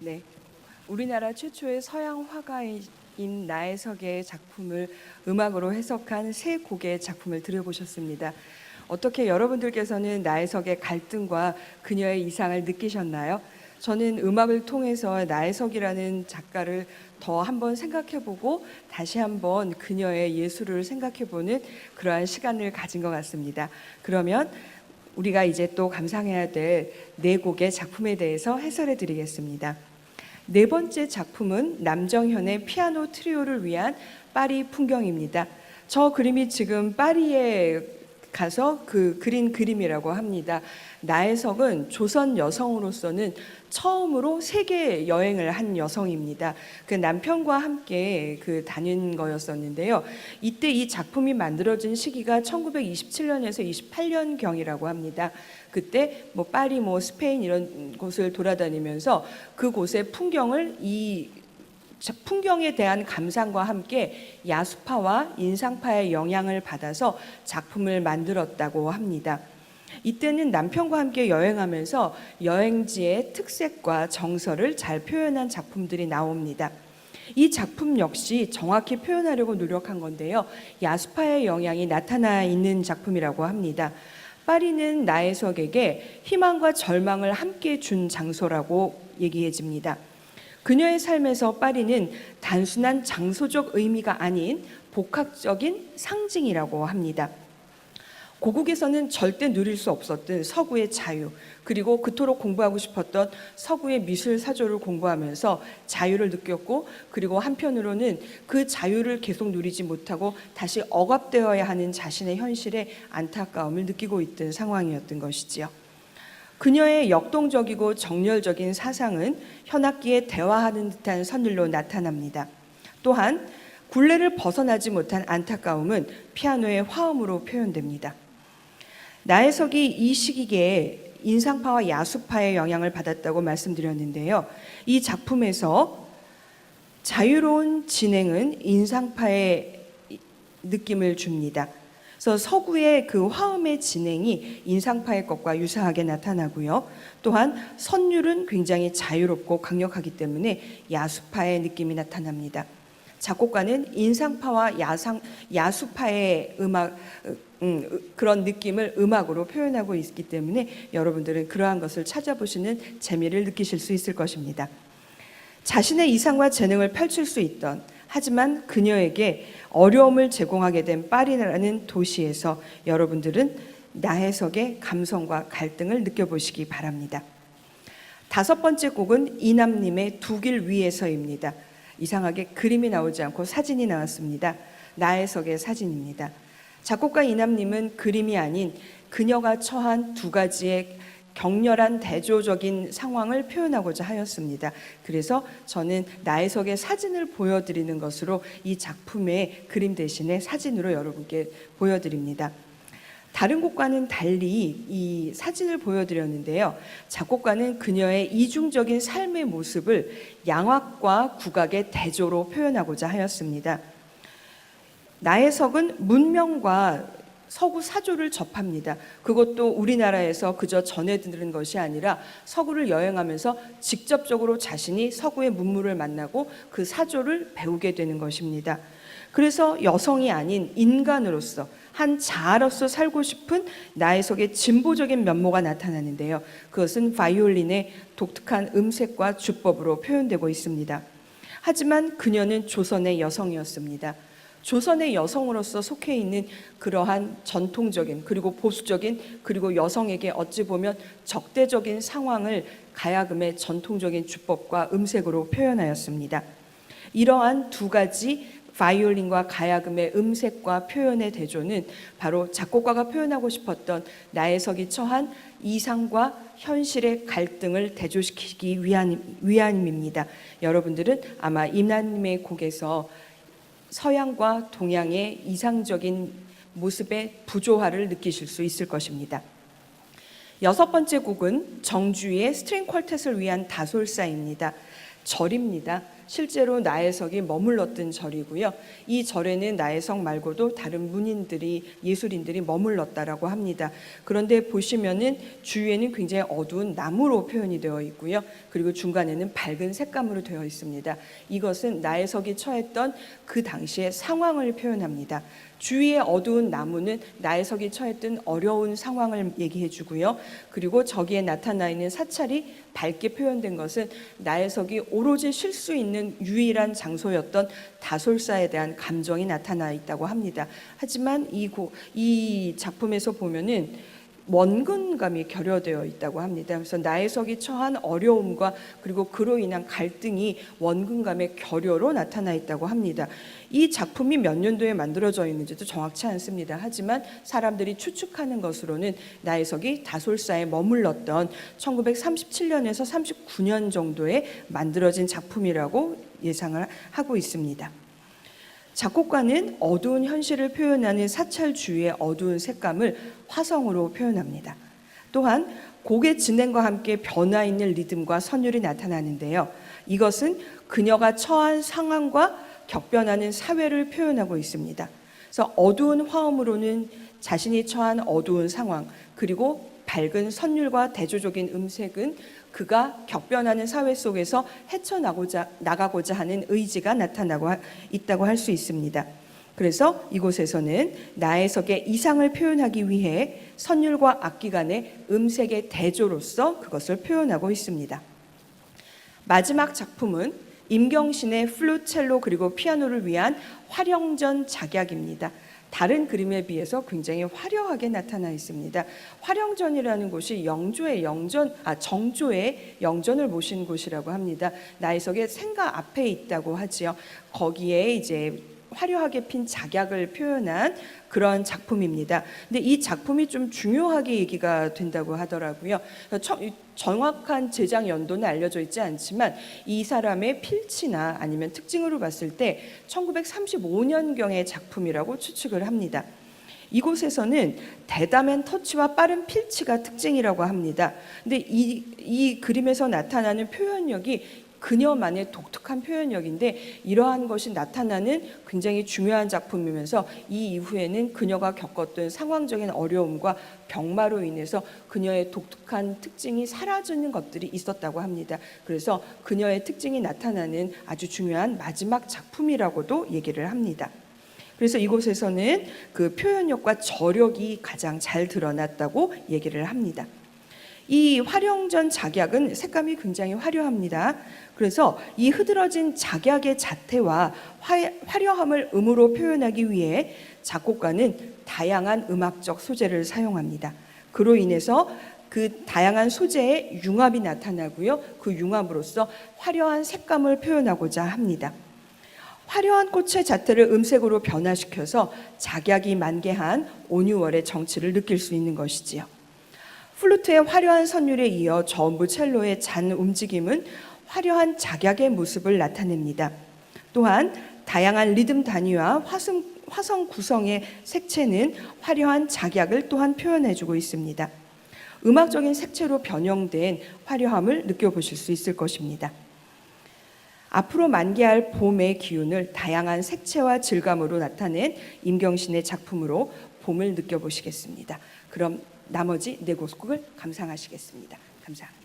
네, 우리나라 최초의 서양 화가인 나혜석의 작품을 음악으로 해석한 세 곡의 작품을 들어보셨습니다. 어떻게 여러분들께서는 나혜석의 갈등과 그녀의 이상을 느끼셨나요? 저는 음악을 통해서 나혜석이라는 작가를 더 한번 생각해보고 다시 한번 그녀의 예술을 생각해보는 그러한 시간을 가진 것 같습니다. 그러면 우리가 이제 또 감상해야 될 네 곡의 작품에 대해서 해설해 드리겠습니다. 네 번째 작품은 남정현의 피아노 트리오를 위한 파리 풍경입니다. 저 그림이 지금 파리에 가서 그린 그림이라고 합니다. 나혜석은 조선 여성으로서는 처음으로 세계 여행을 한 여성입니다. 그 남편과 함께 다닌 거였었는데요. 이때 이 작품이 만들어진 시기가 1927년에서 28년 경이라고 합니다. 그때 파리, 스페인 이런 곳을 돌아다니면서 그곳의 풍경을 이 풍경에 대한 감상과 함께 야수파와 인상파의 영향을 받아서 작품을 만들었다고 합니다. 이때는 남편과 함께 여행하면서 여행지의 특색과 정서를 잘 표현한 작품들이 나옵니다. 이 작품 역시 정확히 표현하려고 노력한 건데요. 야수파의 영향이 나타나 있는 작품이라고 합니다. 파리는 나혜석에게 희망과 절망을 함께 준 장소라고 얘기해집니다. 그녀의 삶에서 파리는 단순한 장소적 의미가 아닌 복합적인 상징이라고 합니다. 고국에서는 절대 누릴 수 없었던 서구의 자유, 그리고 그토록 공부하고 싶었던 서구의 미술 사조를 공부하면서 자유를 느꼈고, 그리고 한편으로는 그 자유를 계속 누리지 못하고 다시 억압되어야 하는 자신의 현실에 안타까움을 느끼고 있던 상황이었던 것이지요. 그녀의 역동적이고 정열적인 사상은 현악기에 대화하는 듯한 선율로 나타납니다. 또한 굴레를 벗어나지 못한 안타까움은 피아노의 화음으로 표현됩니다. 나혜석이 이 시기에 인상파와 야수파의 영향을 받았다고 말씀드렸는데요. 이 작품에서 자유로운 진행은 인상파의 느낌을 줍니다. 그래서 서구의 그 화음의 진행이 인상파의 것과 유사하게 나타나고요. 또한 선율은 굉장히 자유롭고 강력하기 때문에 야수파의 느낌이 나타납니다. 작곡가는 인상파와 야수파의 그런 느낌을 음악으로 표현하고 있기 때문에 여러분들은 그러한 것을 찾아보시는 재미를 느끼실 수 있을 것입니다. 자신의 이상과 재능을 펼칠 수 있던, 하지만 그녀에게 어려움을 제공하게 된 파리라는 도시에서 여러분들은 나혜석의 감성과 갈등을 느껴보시기 바랍니다. 다섯 번째 곡은 이남님의 두 길 위에서입니다. 이상하게 그림이 나오지 않고 사진이 나왔습니다. 나혜석의 사진입니다. 작곡가 이남님은 그림이 아닌 그녀가 처한 두 가지의 격렬한 대조적인 상황을 표현하고자 하였습니다. 그래서 저는 나혜석의 사진을 보여드리는 것으로 이 작품의 그림 대신에 사진으로 여러분께 보여드립니다. 다른 곡과는 달리 이 사진을 보여드렸는데요. 작곡가는 그녀의 이중적인 삶의 모습을 양악과 국악의 대조로 표현하고자 하였습니다. 나혜석은 문명과 서구 사조를 접합니다. 그것도 우리나라에서 그저 전해 들은 것이 아니라 서구를 여행하면서 직접적으로 자신이 서구의 문물을 만나고 그 사조를 배우게 되는 것입니다. 그래서 여성이 아닌 인간으로서 한 자아로서 살고 싶은 나혜석의 진보적인 면모가 나타나는데요. 그것은 바이올린의 독특한 음색과 주법으로 표현되고 있습니다. 하지만 그녀는 조선의 여성이었습니다. 조선의 여성으로서 속해 있는 그러한 전통적인, 그리고 보수적인, 그리고 여성에게 어찌 보면 적대적인 상황을 가야금의 전통적인 주법과 음색으로 표현하였습니다. 이러한 두 가지 바이올린과 가야금의 음색과 표현의 대조는 바로 작곡가가 표현하고 싶었던 나혜석이 처한 이상과 현실의 갈등을 대조시키기 위함입니다. 여러분들은 아마 이남님의 곡에서 서양과 동양의 이상적인 모습의 부조화를 느끼실 수 있을 것입니다. 여섯 번째 곡은 정주의 스트링 퀄텟을 위한 다솔사입니다. 절입니다. 실제로 나혜석이 머물렀던 절이고요. 이 절에는 나혜석 말고도 다른 문인들이 예술인들이 머물렀다라고 합니다. 그런데 보시면은 주위에는 굉장히 어두운 나무로 표현이 되어 있고요. 그리고 중간에는 밝은 색감으로 되어 있습니다. 이것은 나혜석이 처했던 그 당시의 상황을 표현합니다. 주위의 어두운 나무는 나혜석이 처했던 어려운 상황을 얘기해 주고요. 그리고 저기에 나타나 있는 사찰이 밝게 표현된 것은 나혜석이 오로지 쉴 수 있는 유일한 장소였던 다솔사에 대한 감정이 나타나 있다고 합니다. 하지만 이 작품에서 보면은 원근감이 결여되어 있다고 합니다. 그래서 나혜석이 처한 어려움과 그리고 그로 인한 갈등이 원근감의 결여로 나타나 있다고 합니다. 이 작품이 몇 년도에 만들어져 있는지도 정확치 않습니다. 하지만 사람들이 추측하는 것으로는 나혜석이 다솔사에 머물렀던 1937년에서 39년 정도에 만들어진 작품이라고 예상을 하고 있습니다. 작곡가는 어두운 현실을 표현하는 사찰 주위의 어두운 색감을 화성으로 표현합니다. 또한 곡의 진행과 함께 변화 있는 리듬과 선율이 나타나는데요. 이것은 그녀가 처한 상황과 격변하는 사회를 표현하고 있습니다. 그래서 어두운 화음으로는 자신이 처한 어두운 상황, 그리고 밝은 선율과 대조적인 음색은 그가 격변하는 사회 속에서 헤쳐나가고자 하는 의지가 나타나고 있다고 할 수 있습니다. 그래서 이곳에서는 나혜석의 이상을 표현하기 위해 선율과 악기 간의 음색의 대조로서 그것을 표현하고 있습니다. 마지막 작품은 임경신의 플룻, 첼로 그리고 피아노를 위한 활용전 작약입니다. 다른 그림에 비해서 굉장히 화려하게 나타나 있습니다. 활용전이라는 곳이 정조의 영전을 모신 곳이라고 합니다. 나혜석의 생가 앞에 있다고 하지요. 거기에 이제 화려하게 핀 작약을 표현한 그런 작품입니다. 근데 이 작품이 좀 중요하게 얘기가 된다고 하더라고요. 정확한 제작 연도는 알려져 있지 않지만 이 사람의 필치나 아니면 특징으로 봤을 때 1935년경의 작품이라고 추측을 합니다. 이곳에서는 대담한 터치와 빠른 필치가 특징이라고 합니다. 근데 이 그림에서 나타나는 표현력이 그녀만의 독특한 표현력인데 이러한 것이 나타나는 굉장히 중요한 작품이면서 이 이후에는 그녀가 겪었던 상황적인 어려움과 병마로 인해서 그녀의 독특한 특징이 사라지는 것들이 있었다고 합니다. 그래서 그녀의 특징이 나타나는 아주 중요한 마지막 작품이라고도 얘기를 합니다. 그래서 이곳에서는 그 표현력과 저력이 가장 잘 드러났다고 얘기를 합니다. 이 활용전 작약은 색감이 굉장히 화려합니다. 그래서 이 흐드러진 작약의 자태와 화려함을 음으로 표현하기 위해 작곡가는 다양한 음악적 소재를 사용합니다. 그로 인해서 그 다양한 소재의 융합이 나타나고요. 그 융합으로써 화려한 색감을 표현하고자 합니다. 화려한 꽃의 자태를 음색으로 변화시켜서 작약이 만개한 온유월의 정취를 느낄 수 있는 것이지요. 플루트의 화려한 선율에 이어 저음부 첼로의 잔 움직임은 화려한 작약의 모습을 나타냅니다. 또한 다양한 리듬 단위와 화성 구성의 색채는 화려한 작약을 또한 표현해주고 있습니다. 음악적인 색채로 변형된 화려함을 느껴보실 수 있을 것입니다. 앞으로 만개할 봄의 기운을 다양한 색채와 질감으로 나타낸 임경신의 작품으로 봄을 느껴보시겠습니다. 그럼 나머지 네 곡을 감상하시겠습니다. 감사합니다.